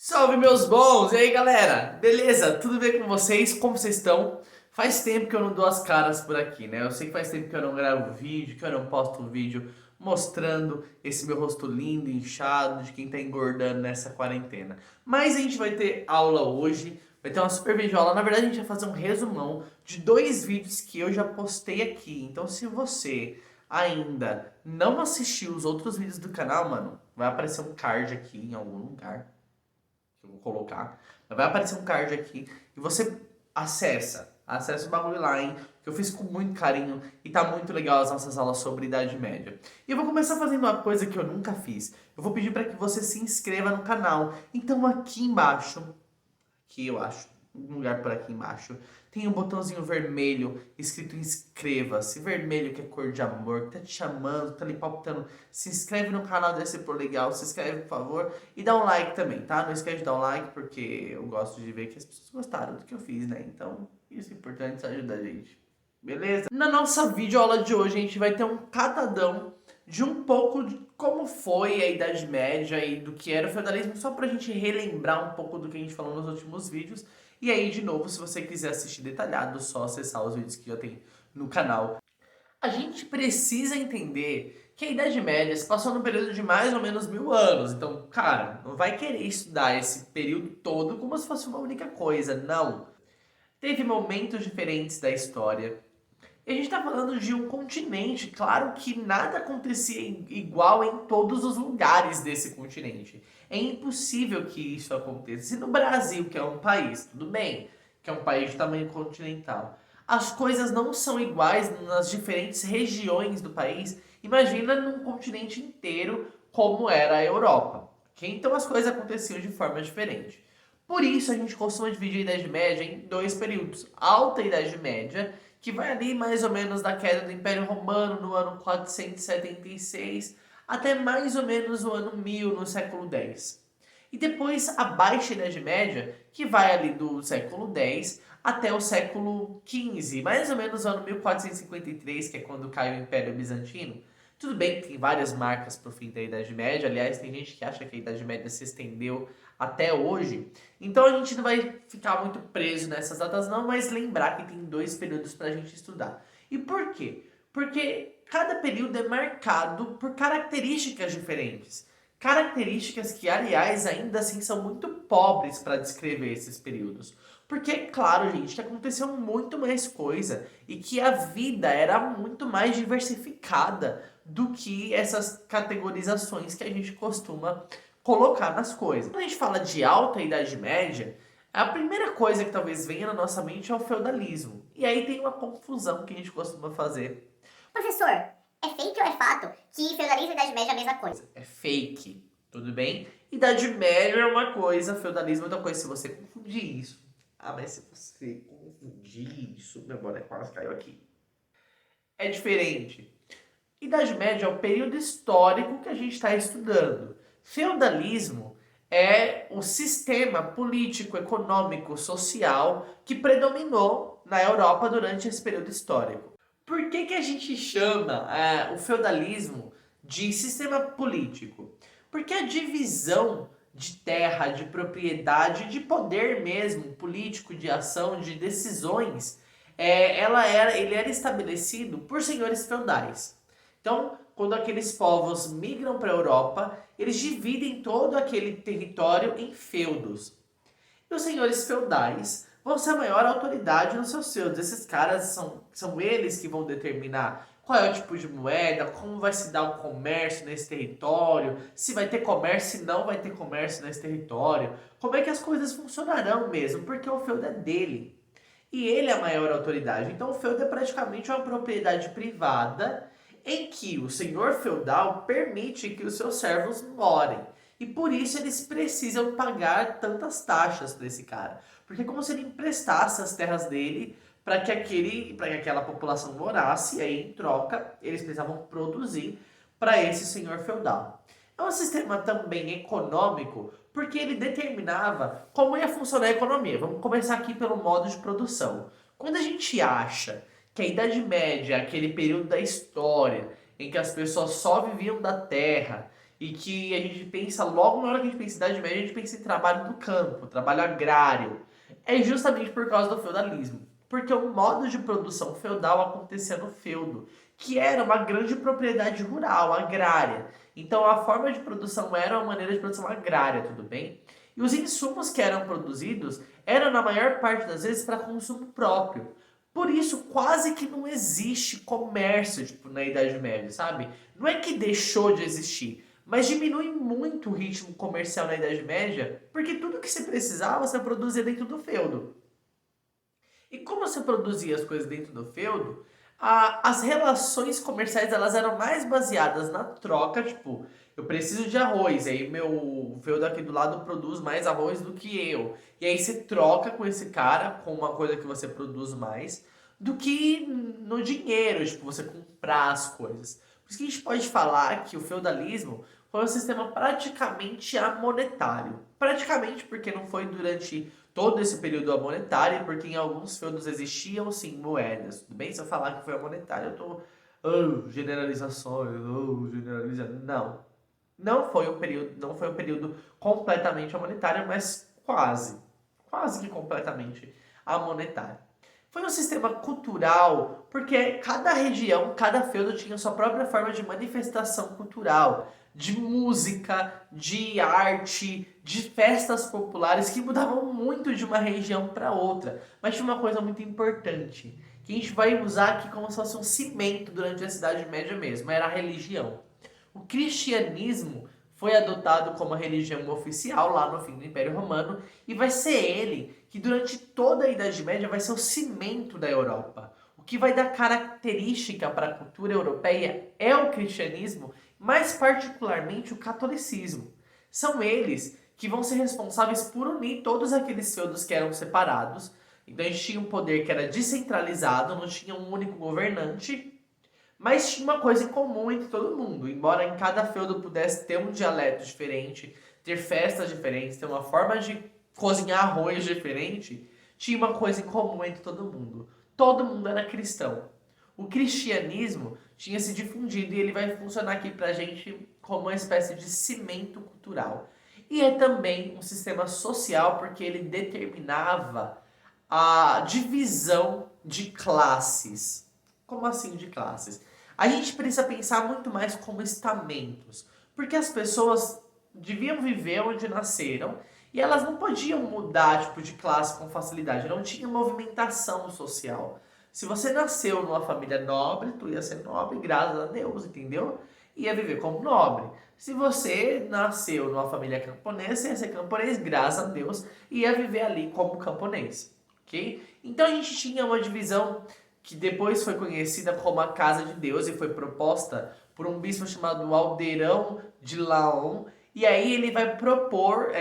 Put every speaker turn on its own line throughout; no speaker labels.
Salve meus bons! E aí galera? Beleza? Tudo bem com vocês? Como vocês estão? Faz tempo que eu não dou as caras por aqui, né? Eu sei que faz tempo que eu não gravo vídeo, que eu não posto um vídeo mostrando esse meu rosto lindo, inchado, de quem tá engordando nessa quarentena. Mas a gente vai ter aula hoje, vai ter uma super videoaula. Na verdade a gente vai fazer um resumão de dois vídeos que eu já postei aqui. Então se você ainda não assistiu os outros vídeos do canal, mano, vai aparecer um card aqui em algum lugar que eu vou colocar. Vai aparecer um card aqui e você acessa o bagulho lá, hein? Que eu fiz com muito carinho e tá muito legal as nossas aulas sobre Idade Média. E eu vou começar fazendo uma coisa que eu nunca fiz. Eu vou pedir para que você se inscreva no canal. Então aqui embaixo, que eu acho, um lugar por aqui embaixo, tem um botãozinho vermelho escrito inscreva-se, vermelho que é cor de amor, que tá te chamando, tá ali palpitando. Se inscreve no canal desse por legal, se inscreve por favor e dá um like também, tá? Não esquece de dar um like porque eu gosto de ver que as pessoas gostaram do que eu fiz, né? Então, isso é importante, isso ajuda a gente. Beleza? Na nossa videoaula de hoje a gente vai ter um catadão de um pouco de como foi a Idade Média e do que era o feudalismo, só pra gente relembrar um pouco do que a gente falou nos últimos vídeos. E aí, de novo, se você quiser assistir detalhado, é só acessar os vídeos que já tem no canal. A gente precisa entender que a Idade Média se passou num período de mais ou menos 1000 anos. Então, cara, não vai querer estudar esse período todo como se fosse uma única coisa, não. Teve momentos diferentes da história. E a gente está falando de um continente, claro que nada acontecia igual em todos os lugares desse continente. É impossível que isso aconteça. Se no Brasil, que é um país, tudo bem, que é um país de tamanho continental, as coisas não são iguais nas diferentes regiões do país, imagina num continente inteiro como era a Europa. Ok? Então as coisas aconteciam de forma diferente. Por isso a gente costuma dividir a Idade Média em dois períodos. Alta Idade Média, que vai ali mais ou menos da queda do Império Romano no ano 476 até mais ou menos o ano 1000 no século X. E depois a Baixa Idade Média, que vai ali do século X até o século XV, mais ou menos o ano 1453, que é quando cai o Império Bizantino. Tudo bem que tem várias marcas para o fim da Idade Média, aliás, tem gente que acha que a Idade Média se estendeu até hoje. Então a gente não vai ficar muito preso nessas datas não, mas lembrar que tem dois períodos para a gente estudar. E por quê? Porque cada período é marcado por características diferentes. Características que, aliás, ainda assim são muito pobres para descrever esses períodos. Porque é claro, gente, que aconteceu muito mais coisa e que a vida era muito mais diversificada do que essas categorizações que a gente costuma colocar nas coisas. Quando a gente fala de alta Idade Média, a primeira coisa que talvez venha na nossa mente é o feudalismo. E aí tem uma confusão que a gente costuma fazer.
Professor, é fake ou é fato que feudalismo e Idade Média é a mesma coisa?
É fake, tudo bem? Idade Média é uma coisa, feudalismo é outra coisa. Se você confundir isso... Ah, mas se você confundir isso... Meu boné quase caiu aqui. É diferente. Idade Média é o período histórico que a gente está estudando. Feudalismo é o sistema político, econômico, social que predominou na Europa durante esse período histórico. Por que a gente chama o feudalismo de sistema político? Porque a divisão de terra, de propriedade, de poder mesmo, político, de ação, de decisões, ele era estabelecido por senhores feudais. Então, quando aqueles povos migram para a Europa, eles dividem todo aquele território em feudos. E os senhores feudais vão ser a maior autoridade nos seus feudos. Esses caras são eles que vão determinar qual é o tipo de moeda, como vai se dar o comércio nesse território, se vai ter comércio, se não vai ter comércio nesse território, como é que as coisas funcionarão mesmo, porque o feudo é dele. E ele é a maior autoridade. Então o feudo é praticamente uma propriedade privada em que o senhor feudal permite que os seus servos morem. E por isso eles precisam pagar tantas taxas para esse cara. Porque é como se ele emprestasse as terras dele para que aquela população morasse, e aí em troca eles precisavam produzir para esse senhor feudal. É um sistema também econômico, porque ele determinava como ia funcionar a economia. Vamos começar aqui pelo modo de produção. Quando a gente acha que a Idade Média é aquele período da história em que as pessoas só viviam da terra e que a gente pensa, logo na hora que a gente pensa em Idade Média, a gente pensa em trabalho do campo, trabalho agrário. É justamente por causa do feudalismo. Porque o modo de produção feudal acontecia no feudo, que era uma grande propriedade rural, agrária. Então a forma de produção era uma maneira de produção agrária, tudo bem? E os insumos que eram produzidos eram, na maior parte das vezes, para consumo próprio. Por isso, quase que não existe comércio, tipo, na Idade Média, sabe? Não é que deixou de existir, mas diminui muito o ritmo comercial na Idade Média, porque tudo que você precisava, você produzia dentro do feudo. E como você produzia as coisas dentro do feudo, as relações comerciais elas eram mais baseadas na troca, tipo, eu preciso de arroz, aí meu feudo aqui do lado produz mais arroz do que eu. E aí você troca com esse cara com uma coisa que você produz mais, do que no dinheiro, tipo, você comprar as coisas. Por isso que a gente pode falar que o feudalismo foi um sistema praticamente amonetário. Praticamente porque não foi durante todo esse período amonetário, porque em alguns feudos existiam sim moedas. Tudo bem? Se eu falar que foi amonetário, eu tô generalizações, generalizando. Não. Não foi um período completamente amonetário, mas quase. Quase que completamente amonetário. Foi um sistema cultural, porque cada região, cada feudo tinha sua própria forma de manifestação cultural, de música, de arte, de festas populares que mudavam muito de uma região para outra. Mas tinha uma coisa muito importante, que a gente vai usar aqui como se fosse um cimento durante a Idade Média mesmo, era a religião. O cristianismo foi adotado como a religião oficial lá no fim do Império Romano e vai ser ele que durante toda a Idade Média vai ser o cimento da Europa. O que vai dar característica para a cultura europeia é o cristianismo, mais particularmente o catolicismo. São eles que vão ser responsáveis por unir todos aqueles feudos que eram separados. Então a gente tinha um poder que era descentralizado, não tinha um único governante, mas tinha uma coisa em comum entre todo mundo. Embora em cada feudo pudesse ter um dialeto diferente, ter festas diferentes, ter uma forma de cozinhar arroz diferente, tinha uma coisa em comum entre todo mundo. Todo mundo era cristão. O cristianismo tinha se difundido e ele vai funcionar aqui pra gente como uma espécie de cimento cultural. E é também um sistema social porque ele determinava a divisão de classes. Como assim de classes? A gente precisa pensar muito mais como estamentos, porque as pessoas deviam viver onde nasceram e elas não podiam mudar tipo de classe com facilidade, não tinha movimentação social. Se você nasceu numa família nobre, tu ia ser nobre, graças a Deus, entendeu? Ia viver como nobre. Se você nasceu numa família camponesa, você ia ser camponês, graças a Deus, e ia viver ali como camponês, ok? Então a gente tinha uma divisão que depois foi conhecida como a Casa de Deus e foi proposta por um bispo chamado Aldeirão de Laon. E aí ele vai propor,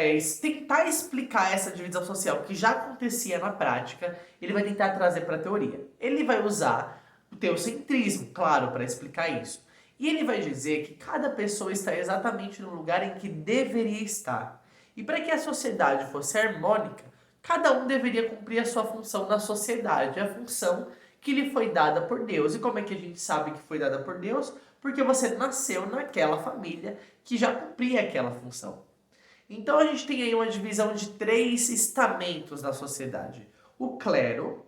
tentar explicar essa divisão social que já acontecia na prática, ele vai tentar trazer para a teoria. Ele vai usar o teocentrismo, claro, para explicar isso. E ele vai dizer que cada pessoa está exatamente no lugar em que deveria estar. E para que a sociedade fosse harmônica, cada um deveria cumprir a sua função na sociedade, a função que lhe foi dada por Deus. E como é que a gente sabe que foi dada por Deus? Porque você nasceu naquela família que já cumpria aquela função. Então a gente tem aí uma divisão de 3 estamentos na sociedade: o clero,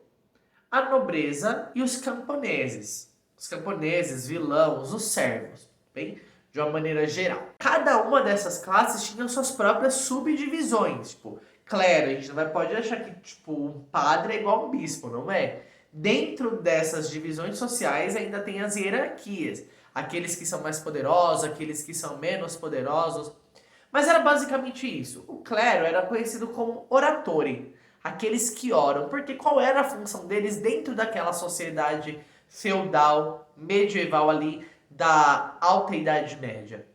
a nobreza e os camponeses. Os camponeses, vilãos, os servos, bem? De uma maneira geral. Cada uma dessas classes tinha suas próprias subdivisões. Tipo, clero, a gente não pode achar que tipo, um padre é igual a um bispo, não é? Dentro dessas divisões sociais ainda tem as hierarquias. Aqueles que são mais poderosos, aqueles que são menos poderosos. Mas era basicamente isso. O clero era conhecido como oratori, aqueles que oram. Porque qual era a função deles dentro daquela sociedade feudal, medieval ali, da Alta Idade Média?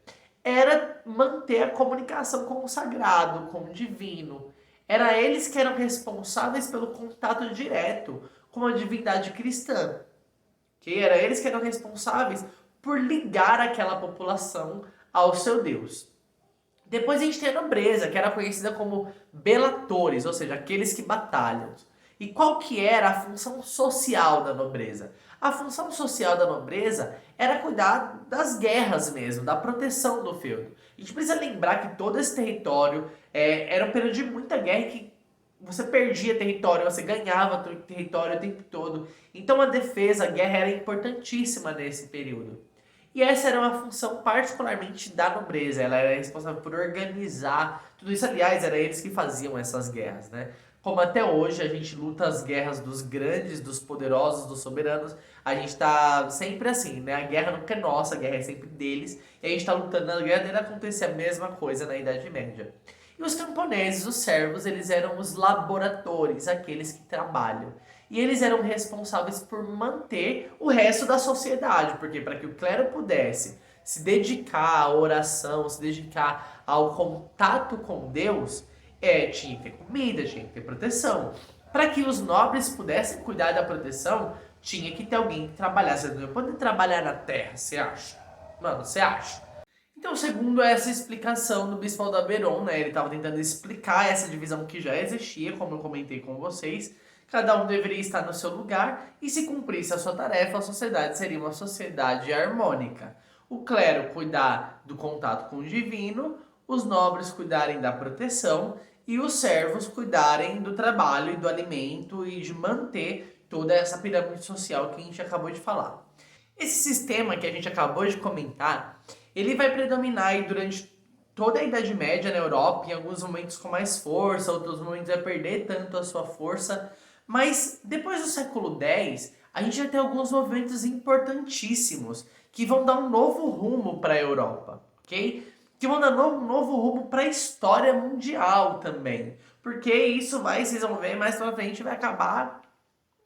Era manter a comunicação com o sagrado, com o divino. Era eles que eram responsáveis pelo contato direto com a divindade cristã. Que era eles que eram responsáveis por ligar aquela população ao seu Deus. Depois a gente tem a nobreza, que era conhecida como belatores, ou seja, aqueles que batalham. E qual que era a função social da nobreza? A função social da nobreza era cuidar das guerras mesmo, da proteção do feudo. A gente precisa lembrar que todo esse território era um período de muita guerra que você perdia território, você ganhava território o tempo todo. Então a defesa, a guerra era importantíssima nesse período. E essa era uma função particularmente da nobreza, ela era responsável por organizar tudo isso. Aliás, era eles que faziam essas guerras, né? Como até hoje a gente luta as guerras dos grandes, dos poderosos, dos soberanos, a gente tá sempre assim, né? A guerra nunca é nossa, a guerra é sempre deles, e a gente tá lutando na guerra dele. Acontecia a mesma coisa na Idade Média. E os camponeses, os servos, eles eram os laboradores, aqueles que trabalham. E eles eram responsáveis por manter o resto da sociedade, porque para que o clero pudesse se dedicar à oração, se dedicar ao contato com Deus, tinha que ter comida, tinha que ter proteção. Para que os nobres pudessem cuidar da proteção, tinha que ter alguém que trabalhasse. Você não pode trabalhar na terra, você acha? Mano, você acha? Então, segundo essa explicação do Bispo Aldaberon, né, ele estava tentando explicar essa divisão que já existia, como eu comentei com vocês. Cada um deveria estar no seu lugar e, se cumprisse a sua tarefa, a sociedade seria uma sociedade harmônica. O clero cuidar do contato com o divino, os nobres cuidarem da proteção e os servos cuidarem do trabalho e do alimento e de manter toda essa pirâmide social que a gente acabou de falar. Esse sistema que a gente acabou de comentar, ele vai predominar aí durante toda a Idade Média na Europa, em alguns momentos com mais força, outros momentos vai perder tanto a sua força. Mas depois do século X, a gente vai ter alguns movimentos importantíssimos que vão dar um novo rumo para a Europa, ok? Que vão dar um novo rumo para a história mundial também. Porque isso vai, vocês vão ver mais pra frente, vai acabar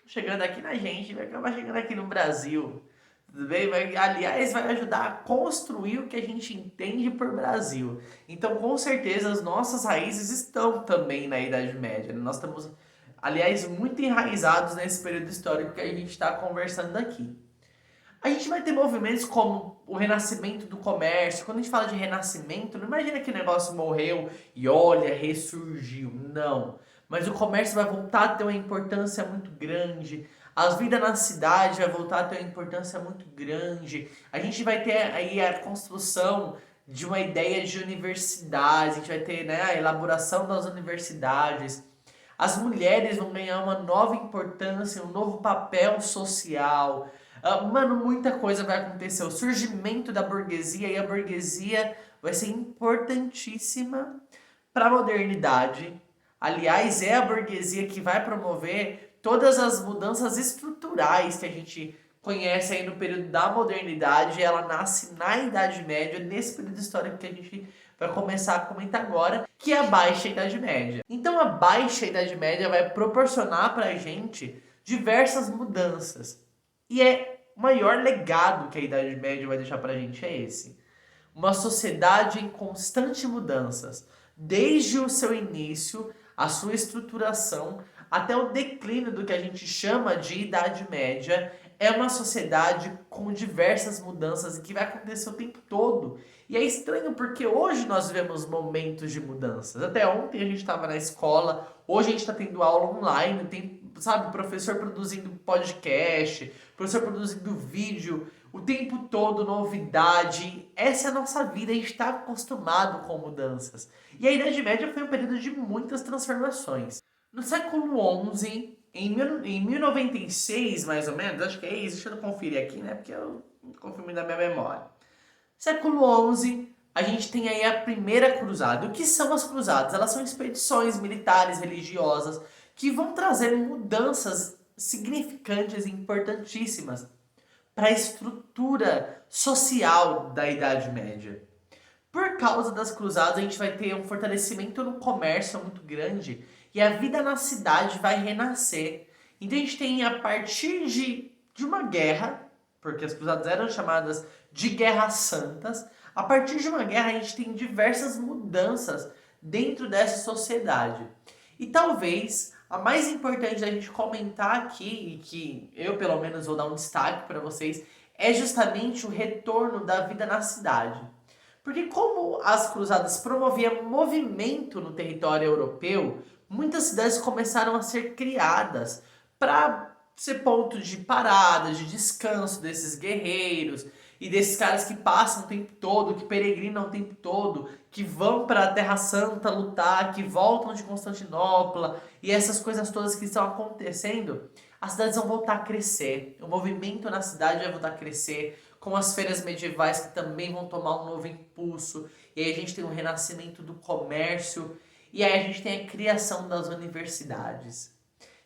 chegando aqui na gente, vai acabar chegando aqui no Brasil. Tudo bem? Aliás, vai ajudar a construir o que a gente entende por Brasil. Então, com certeza, as nossas raízes estão também na Idade Média. Nós estamos, aliás, muito enraizados nesse período histórico que a gente está conversando aqui. A gente vai ter movimentos como o renascimento do comércio. Quando a gente fala de renascimento, não imagina que o negócio morreu e olha, ressurgiu. Não. Mas o comércio vai voltar a ter uma importância muito grande. A vida na cidade vai voltar a ter uma importância muito grande. A gente vai ter aí a construção de uma ideia de universidades. A gente vai ter, né, a elaboração das universidades. As mulheres vão ganhar uma nova importância, um novo papel social. Mano, muita coisa vai acontecer. O surgimento da burguesia, e a burguesia vai ser importantíssima para a modernidade. Aliás, é a burguesia que vai promover todas as mudanças estruturais que a gente conhece aí no período da modernidade. Ela nasce na Idade Média, nesse período histórico que a gente vai começar a comentar agora, que é a Baixa Idade Média. Então a Baixa Idade Média vai proporcionar pra gente diversas mudanças. E o maior legado que a Idade Média vai deixar pra gente é esse. Uma sociedade em constante mudanças, desde o seu início, a sua estruturação, até o declínio do que a gente chama de Idade Média. É uma sociedade com diversas mudanças e que vai acontecer o tempo todo. E é estranho porque hoje nós vivemos momentos de mudanças. Até ontem a gente estava na escola, hoje a gente está tendo aula online, tem, sabe, professor produzindo podcast, professor produzindo vídeo, o tempo todo novidade. Essa é a nossa vida, a gente está acostumado com mudanças. E a Idade Média foi um período de muitas transformações. No século XI, em 1096, mais ou menos, acho que é isso, deixa eu conferir aqui, né, porque eu confirmo da minha memória. Século XI, a gente tem aí a primeira cruzada. O que são as cruzadas? Elas são expedições militares, religiosas, que vão trazer mudanças significantes e importantíssimas para a estrutura social da Idade Média. Por causa das cruzadas, a gente vai ter um fortalecimento no comércio muito grande e a vida na cidade vai renascer. Então a gente tem, a partir de uma guerra, porque as cruzadas eram chamadas de guerras santas, a partir de uma guerra a gente tem diversas mudanças dentro dessa sociedade. E talvez a mais importante da gente comentar aqui, e que eu pelo menos vou dar um destaque para vocês, é justamente o retorno da vida na cidade. Porque como as cruzadas promoviam movimento no território europeu, muitas cidades começaram a ser criadas para ser ponto de parada, de descanso desses guerreiros e desses caras que passam o tempo todo, que peregrinam o tempo todo, que vão para a Terra Santa lutar, que voltam de Constantinopla e essas coisas todas que estão acontecendo, as cidades vão voltar a crescer, o movimento na cidade vai voltar a crescer, com as feiras medievais que também vão tomar um novo impulso, e aí a gente tem o renascimento do comércio, e aí a gente tem a criação das universidades,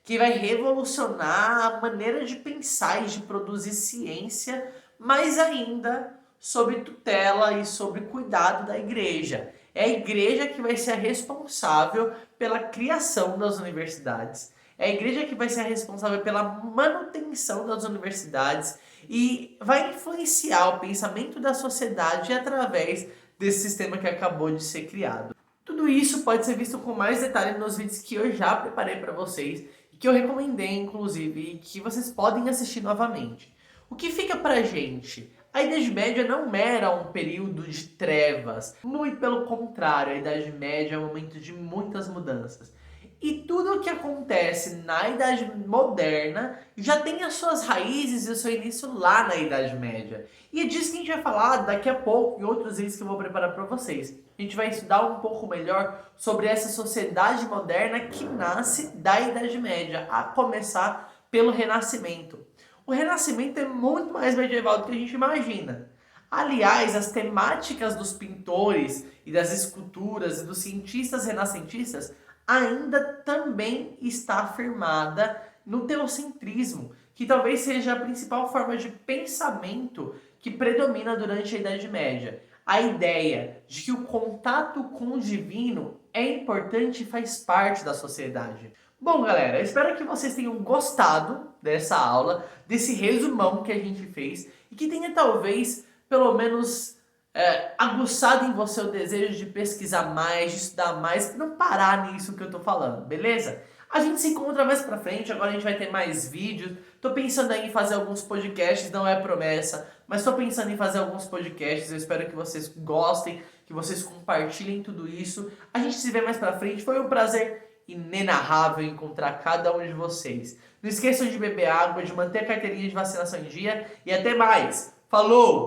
que vai revolucionar a maneira de pensar e de produzir ciência, mas ainda sob tutela e sob cuidado da igreja. É a igreja que vai ser a responsável pela criação das universidades. É a igreja que vai ser a responsável pela manutenção das universidades e vai influenciar o pensamento da sociedade através desse sistema que acabou de ser criado. Tudo isso pode ser visto com mais detalhe nos vídeos que eu já preparei para vocês e que eu recomendei, inclusive, e que vocês podem assistir novamente. O que fica pra gente? A Idade Média não era um período de trevas, muito pelo contrário, a Idade Média é um momento de muitas mudanças. E tudo o que acontece na Idade Moderna já tem as suas raízes e o seu início lá na Idade Média. E é disso que a gente vai falar daqui a pouco em outros vídeos que eu vou preparar para vocês. A gente vai estudar um pouco melhor sobre essa sociedade moderna que nasce da Idade Média, a começar pelo Renascimento. O Renascimento é muito mais medieval do que a gente imagina. Aliás, as temáticas dos pintores e das esculturas e dos cientistas renascentistas ainda também está afirmada no teocentrismo, que talvez seja a principal forma de pensamento que predomina durante a Idade Média. A ideia de que o contato com o divino é importante e faz parte da sociedade. Bom, galera, eu espero que vocês tenham gostado dessa aula, desse resumão que a gente fez e que tenha talvez, pelo menos, aguçado em você o desejo de pesquisar mais, de estudar mais, não parar nisso que eu tô falando, beleza? A gente se encontra mais pra frente, agora a gente vai ter mais vídeos. Tô pensando aí em fazer alguns podcasts, não é promessa, mas tô pensando em fazer alguns podcasts. Eu espero que vocês gostem, que vocês compartilhem tudo isso. A gente se vê mais pra frente, foi um prazer inenarrável encontrar cada um de vocês. Não esqueçam de beber água, de manter a carteirinha de vacinação em dia e até mais. Falou!